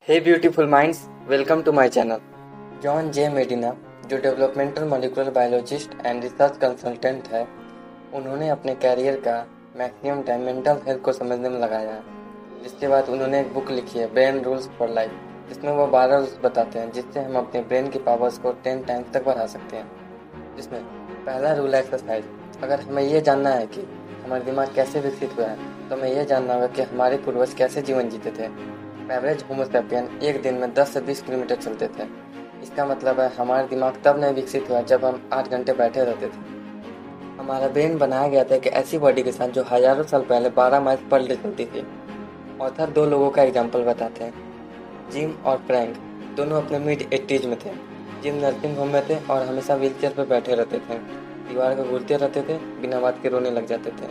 Hey beautiful minds, welcome to my channel. John J Medina, जो developmental molecular biologist and research consultant है, उन्होंने अपने career का maximum time mental health को समझने में लगाया है। जिसके बाद उन्होंने एक बुक लिखी है, ब्रेन रूल्स फॉर लाइफ, जिसमें वो 12 रूल्स बताते हैं जिससे हम अपने ब्रेन की पावर्स को 10 टाइम्स तक बढ़ा सकते हैं। जिसमें पहला रूल है एक्सरसाइज। अगर हमें यह जानना है कि हमारा दिमाग कैसे विकसित हुआ है, तो हमें यह जानना होगा कि हमारे पूर्वज कैसे जीवन जीते थे। एवरेज होमो सैपियन एक दिन में 10 से 20 किलोमीटर चलते थे। इसका मतलब है हमारा दिमाग तब नहीं विकसित हुआ जब हम 8 घंटे बैठे रहते थे। हमारा ब्रेन बनाया गया था एक ऐसी बॉडी के साथ जो हजारों साल पहले 12 माइल पर डे चलती थी। ऑथर 2 लोगों का एग्जाम्पल बताते हैं, जिम और फ्रैंक। दोनों अपने मिड 80s में थे। जिम नर्सिंग होम में थे और हमेशा व्हीलचेयर पर बैठे रहते थे, दीवार को घूरते रहते थे, बिना बात के रोने लग जाते थे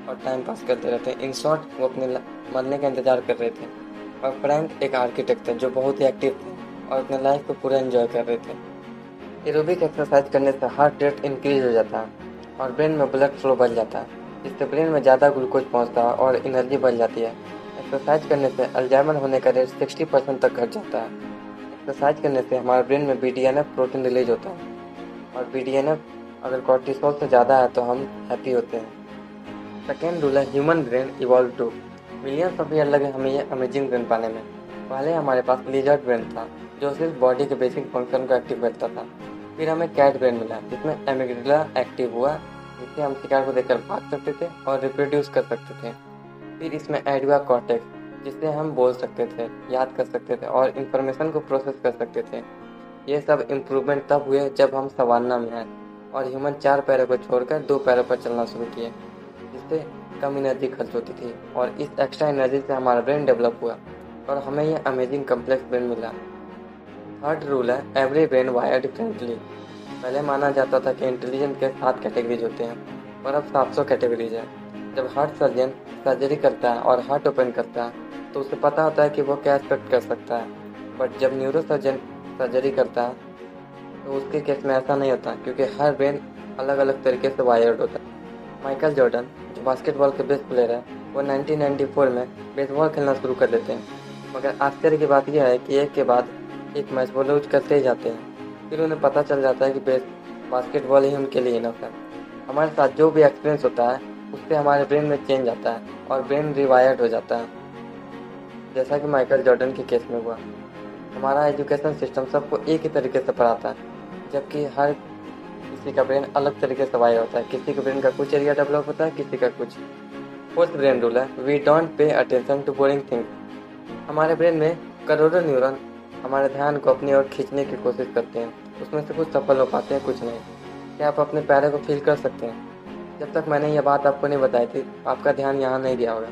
और टाइम पास करते रहते। इन शॉर्ट वो अपने मरने का इंतजार कर रहे थे। और फ्रैंक एक आर्किटेक्ट थे जो बहुत ही एक्टिव थे और अपने लाइफ को पूरा एंजॉय कर रहे थे। एरोबिक एक्सरसाइज करने से हार्ट रेट इंक्रीज हो जाता है और ब्रेन में ब्लड फ्लो बढ़ जाता है, जिससे ब्रेन में ज़्यादा ग्लूकोज पहुंचता है और एनर्जी बढ़ जाती है। एक्सरसाइज करने से अल्जाइमर होने का रेट 60% तक घट जाता है। एक्सरसाइज करने से हमारे ब्रेन में BDNF प्रोटीन रिलीज होता है और BDNF अगर कॉर्टिसोल से ज़्यादा है तो हम हैप्पी होते हैं। सेकेंड रूल है human brain evolve too. Millions of year लगे हमें ये अमेजिंग ब्रेन पाने में। पहले हमारे पास लिजर्ड ब्रेन था जो सिर्फ बॉडी के बेसिक फंक्शन को एक्टिव करता था। फिर हमें कैट ब्रेन मिला जिसमें एमिग्डाला एक्टिव हुआ, जिससे हम शिकार को देखकर भाग सकते थे और रिप्रोड्यूस कर सकते थे। फिर इसमें एड हुआ कॉर्टेक्स, जिससे हम बोल सकते थे, याद कर सकते थे और इन्फॉर्मेशन को प्रोसेस कर सकते थे। ये सब इम्प्रूवमेंट तब हुए जब हम सवान्ना में आए और ह्यूमन 4 पैरों को छोड़कर 2 पैरों पर चलना शुरू किए, जिससे कम एनर्जी खर्च होती थी और इस एक्स्ट्रा एनर्जी से हमारा ब्रेन डेवलप हुआ और हमें यह अमेजिंग कम्प्लेक्स ब्रेन मिला। थर्ड रूल है एवरी ब्रेन वायर डिफरेंटली। पहले माना जाता था कि इंटेलिजेंस के 7 कैटेगरीज होते हैं और अब 700 कैटेगरीज है। जब हार्ट सर्जन सर्जरी करता है और हार्ट ओपन करता है तो उसे पता होता है कि वो क्या एक्सपेक्ट कर सकता है, बट जब न्यूरो सर्जन सर्जरी करता है तो उसके केस में ऐसा नहीं होता, क्योंकि हर ब्रेन अलग अलग तरीके से वायर्ड होता है। माइकल जॉर्डन, जो बास्केटबॉल के बेस्ट प्लेयर है, वो 1994 में बेसबॉल खेलना शुरू कर देते हैं। मगर आश्चर्य की बात यह है कि एक के बाद एक मैच वो लूज करते ही जाते हैं। फिर उन्हें पता चल जाता है कि बास्केटबॉल ही उनके लिए इनफ है। हमारे साथ जो भी एक्सपीरियंस होता है उससे हमारे ब्रेन में चेंज आता है और ब्रेन रिवायर्ड हो जाता है, जैसा कि माइकल जॉर्डन के केस में हुआ। हमारा एजुकेशन सिस्टम सबको एक ही तरीके से पढ़ाता है, जबकि हर किसी का ब्रेन अलग तरीके से वायर होता है। किसी के ब्रेन का कुछ एरिया डेवलप होता है, किसी का कुछ। फोर्थ ब्रेन रूल है we don't pay attention to boring things. हमारे ब्रेन में करोड़ों न्यूरॉन हमारे ध्यान को अपनी ओर खींचने की कोशिश करते हैं। उसमें से कुछ सफल हो पाते हैं, कुछ नहीं। क्या आप अपने पैरों को फील कर सकते हैं? जब तक मैंने यह बात आपको नहीं बताई थी, आपका ध्यान यहाँ नहीं गया होगा।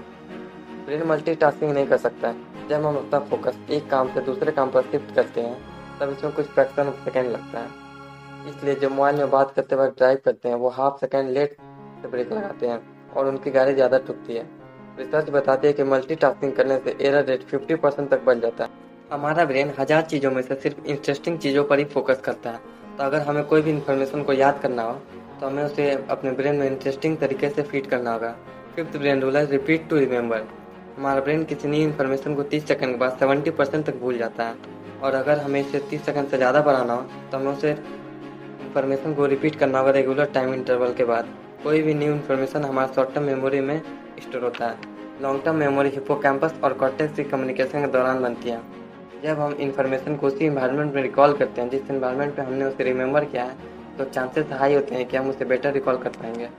ब्रेन मल्टीटास्किंग नहीं कर सकता है। जब हम अपना फोकस एक काम से दूसरे काम पर शिफ्ट करते हैं तब इसमें कुछ फ्रैक्शन ऑफ सेकेंड लगता है। इसलिए जब मोबाइल में बात करते वक्त ड्राइव करते हैं वो हाफ सेकेंड लेट से ब्रेक लगाते हैं और उनकी गाड़ी ज़्यादा ठुकती है। रिसर्च बताती है कि मल्टीटास्किंग करने से एरर रेट 50% तक बढ़ जाता है। हमारा ब्रेन 1000 चीज़ों में से सिर्फ इंटरेस्टिंग चीज़ों पर ही फोकस करता है। तो अगर हमें कोई भी इन्फॉर्मेशन को याद करना हो तो हमें उसे अपने ब्रेन में इंटरेस्टिंग तरीके से फीड करना होगा। फिफ्थ ब्रेन रूल है रिपीट टू रिमेंबर। हमारा ब्रेन किसी नई इन्फॉर्मेशन को 30 सेकंड के बाद 70% तक भूल जाता है, और अगर हमें इसे 30 सेकंड से ज़्यादा बढ़ाना हो तो हमें उसे इन्फॉर्मेशन को रिपीट करना होगा रेगुलर टाइम इंटरवल के बाद। कोई भी न्यू इन्फॉर्मेशन हमारे शॉर्ट टर्म मेमोरी में स्टोर होता है। लॉन्ग टर्म मेमोरी हिप्पोकैम्पस और कॉर्टेक्स की कम्युनिकेशन के दौरान बनती है। जब हम इन्फॉर्मेशन को उसी इन्वायरमेंट में रिकॉल करते हैं जिस इन्वायरमेंट में हमने उसे रिमेंबर किया है, तो चांसेस हाई होते हैं कि हम उसे बेटर रिकॉल कर पाएंगे।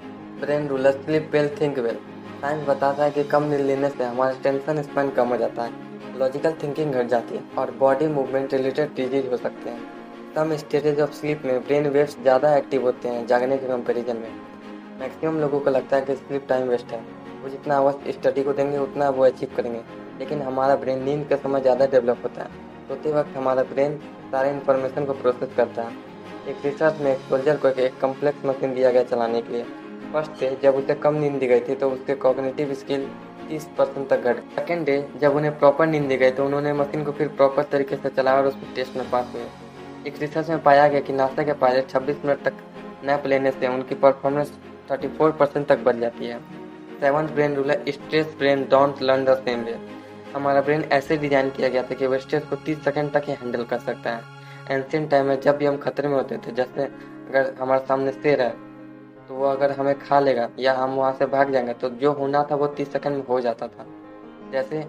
Brain rule sleep well think well. Science बताता है कि कम नींद लेने से हमारा टेंशन स्पैन कम हो जाता है, लॉजिकल थिंकिंग घट जाती है और बॉडी मूवमेंट रिलेटेड डिजीज हो सकते हैं। कम स्टेजेज ऑफ स्लीप में ब्रेन वेव्स ज़्यादा एक्टिव होते हैं जागने के कंपैरिजन में। मैक्सिमम लोगों को लगता है कि स्लीप टाइम वेस्ट है, वो जितना आवर्स स्टडी को देंगे उतना वो अचीव करेंगे, लेकिन हमारा ब्रेन नींद के समय ज़्यादा डेवलप होता है। सोते वक्त हमारा ब्रेन सारे इन्फॉर्मेशन को प्रोसेस करता है। एक रिसर्च में एक सोल्जर को एक कम्प्लेक्स मशीन दिया गया चलाने के लिए। फर्स्ट डे जब उसे कम नींद दी गई थी तो उसके कॉग्निटिव स्किल 30% तक घट। सेकेंड डे जब उन्हें प्रॉपर नींद दी गई तो उन्होंने मशीन को फिर प्रॉपर तरीके से चलाया और उसके टेस्ट में पास हुए। एक रिसर्च में पाया गया कि नासा के पायलट 26 मिनट तक नैप लेने से उनकी परफॉर्मेंस 34% तक बढ़ जाती है। सेवंथ ब्रेन रूल है stress brain don't learn the same way. हमारा ब्रेन ऐसे डिजाइन किया गया था कि वो स्ट्रेस को 30 सेकंड तक ही हैंडल कर सकता है। एंशियंट टाइम में जब भी हम खतरे में होते थे, जैसे अगर हमारे सामने शेर है तो वो अगर हमें खा लेगा या हम वहाँ से भाग जाएंगे, तो जो होना था वो 30 सेकंड में हो जाता था। जैसे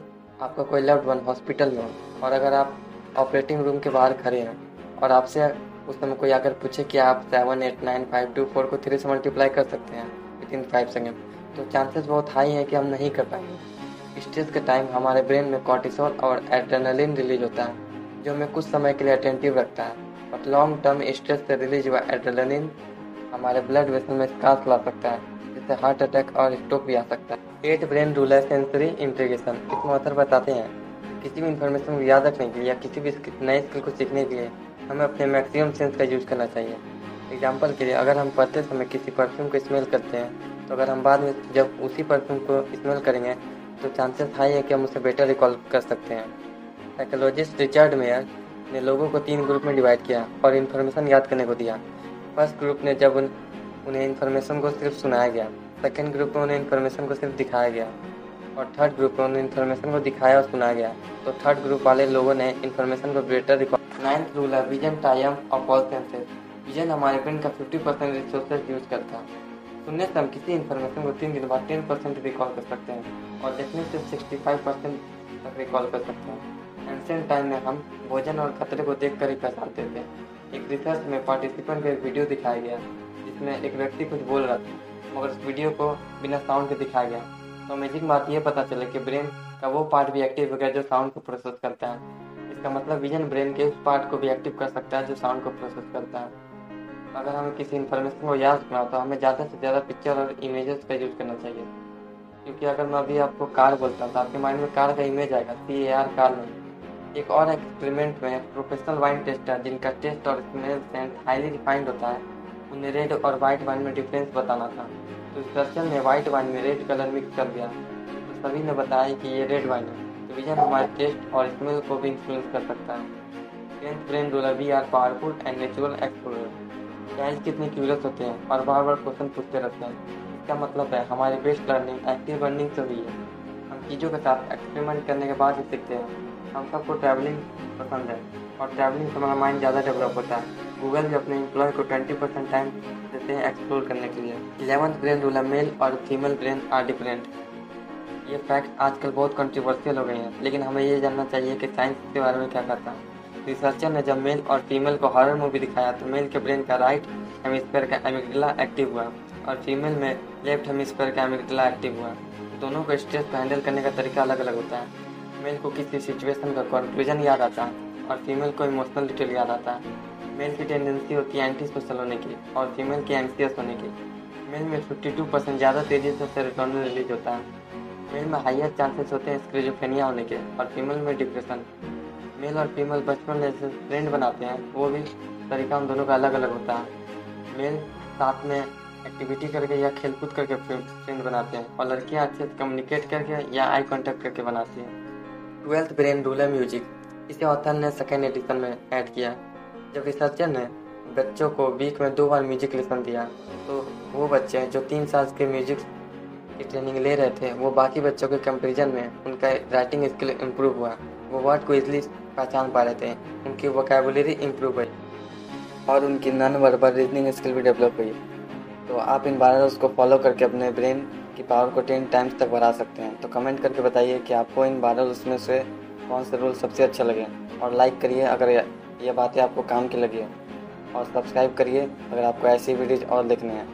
आपका कोई लव्ड वन हॉस्पिटल में हो और अगर आप ऑपरेटिंग रूम के बाहर खड़े हैं और आपसे उस समय कोई अगर पूछे कि आप 7 8 9 5 2 4 को 3 से मल्टीप्लाई कर सकते हैं विद इन 5 सेकेंड, तो चांसेस बहुत हाई हैं कि हम नहीं कर पाएंगे। स्ट्रेस के टाइम हमारे ब्रेन में कॉर्टिसोल और एड्रेनलिन रिलीज होता है, जो हमें कुछ समय के लिए अटेंटिव रखता है। बट लॉन्ग टर्म स्ट्रेस से रिलीज हुआ एड्रेनलिन हमारे ब्लड वेसल में स्कार्स ला सकता है, जिससे हार्ट अटैक और स्ट्रोक भी आ सकता है। 8 ब्रेन रूल है सेंसरी इंटीग्रेशन। इसमें ऑथर बताते हैं किसी भी इंफॉर्मेशन को याद रखने के लिए या किसी भी नए स्किल को सीखने के लिए हमें अपने मैक्सिमम सेंस का यूज करना चाहिए। एग्जाम्पल के लिए अगर हम पढ़ते समय किसी परफ्यूम को स्मेल करते हैं, तो अगर हम बाद में जब उसी परफ्यूम को स्मेल करेंगे तो चांसेस हाई है कि हम उसे बेटर रिकॉल कर सकते हैं। साइकोलॉजिस्ट रिचर्ड मेयर ने लोगों को 3 ग्रुप में डिवाइड किया और इन्फॉर्मेशन याद करने को दिया। फर्स्ट ग्रुप ने जब उन्हें इन्फॉर्मेशन को सिर्फ सुनाया गया, सेकेंड ग्रुप में उन्हें इन्फॉर्मेशन को सिर्फ दिखाया गया और थर्ड ग्रुप में उन्हें इन्फॉर्मेशन को दिखाया और सुनाया गया, तो थर्ड ग्रुप वाले लोगों ने इन्फॉर्मेशन को बेटर रिकॉर्ड। 9th रूल है vision Triumph of all senses. Vision हमारे ब्रेन का 50% रिसोर्सेज यूज करता है। सुनने से हम किसी इन्फॉर्मेशन को 3 दिन बाद 10% रिकॉल कर सकते हैं और देखने से 65% तक रिकॉल कर सकते हैं। एंशिएंट टाइम में हम भोजन और खतरे को देख कर ही पहचानते थे। एक रिसर्च में पार्टिसिपेंट को एक वीडियो दिखाया गया जिसमें एक व्यक्ति कुछ बोल रहा था, मगर उस वीडियो को बिना साउंड के दिखाया गया। तो अमेजिंग बात यह पता चले कि ब्रेन का वो पार्ट भी एक्टिव हो गया जो साउंड को प्रोसेस करता है। इसका मतलब विजन ब्रेन के उस पार्ट को भी एक्टिव कर सकता है जो साउंड को प्रोसेस करता है। अगर हमें किसी इन्फॉर्मेशन को याद रखना हो तो हमें ज़्यादा से ज़्यादा पिक्चर और इमेजेस का यूज़ करना चाहिए, क्योंकि अगर मैं अभी आपको कार बोलता हूँ तो आपके माइंड में कार का इमेज आएगा, CAR कार नहीं। एक और एक्सपेरिमेंट में प्रोफेशनल वाइन टेस्टर जिनका टेस्ट और स्मेल सेंस हाईली रिफाइंड होता है, उन्हें रेड और वाइट वाइन में डिफरेंस बताना था। तो रिसर्चर ने वाइट वाइन में रेड कलर मिक्स कर दिया, तो सभी ने बताया कि ये रेड वाइन है। तो विजन हमारे टेस्ट और स्मेल को भी इन्फ्लुएंस कर सकता है। 10th brain rule, we are powerful and natural explorer. Child कितने क्यूरियस होते हैं और बार बार क्वेश्चन पूछते रहते हैं। इसका मतलब है हमारी बेस्ट लर्निंग एक्टिव लर्निंग से हुई है। हम चीज़ों के साथ एक्सपेरिमेंट करने के बाद ही सीखते हैं। हम सबको ट्रैवलिंग पसंद है और ट्रैवलिंग से हमारा माइंड ज़्यादा डेवलप होता है। गूगल भी अपने एम्प्लॉय को 20% टाइम देते हैं एक्सप्लोर करने के लिए। 11th ब्रेन रूल है, मेल और फीमेल ब्रेन आर डिफरेंट। ये फैक्ट आजकल बहुत कंट्रोवर्शियल हो गए हैं, लेकिन हमें ये जानना चाहिए कि साइंस इसके बारे में क्या कहता है। रिसर्चर ने जब मेल और फीमेल को हॉरर मूवी दिखाया तो मेल के ब्रेन का राइट हेमिस्फीयर का एमिग्डाला एक्टिव हुआ और फीमेल में लेफ्ट हेमिस्फीयर का एमिग्डाला एक्टिव हुआ। दोनों को स्ट्रेस को हैंडल करने का तरीका अलग अलग होता है। मेल को किसी सिचुएशन का कंक्लूजन याद आता है और फीमेल को इमोशनल डिटेल याद आता है। मेल की टेंडेंसी होती है एंटी सोशल होने की और फीमेल की एंग्जियस होने की। मेल में 52% ज़्यादा तेज़ी से सेरोटोनिन रिलीज होता है। मेल में हाइयर चांसेस होते हैं स्किज़ोफ्रेनिया होने के और फीमेल में डिप्रेशन। मेल और फीमेल बचपन में जैसे फ्रेंड बनाते हैं, वो भी तरीका उन दोनों का अलग अलग होता है। मेल साथ में एक्टिविटी करके या खेलकूद करके फ्रेंड बनाते हैं और लड़कियां अच्छे से कम्युनिकेट करके या आई कांटेक्ट करके बनाती हैं। 12th ब्रेन रूल है म्यूजिक। इसे ऑथर ने 2nd एडिशन में ऐड किया। जब रिसर्चर ने बच्चों को वीक में 2 बार म्यूजिक लेसन दिया, तो वो बच्चे जो 3 साल के म्यूजिक की ट्रेनिंग ले रहे थे, वो बाकी बच्चों के कंपैरिजन में उनका राइटिंग स्किल इम्प्रूव हुआ। वो वर्ड को इजीली पहचान पा रहे थे, उनकी वोकैबुलरी इम्प्रूव हुई और उनकी नॉन वर्बल रीजनिंग स्किल भी डेवलप हुई। तो आप इन 12 रूल्स को फॉलो करके अपने ब्रेन की पावर को 10 टाइम्स तक बढ़ा सकते हैं। तो कमेंट करके बताइए कि आपको इन 12 रूल्स में से कौन से रूल सबसे अच्छे लगे और लाइक करिए अगर ये बातें आपको काम की लगी हो और सब्सक्राइब करिए अगर आपको ऐसी वीडियोज और देखने हैं।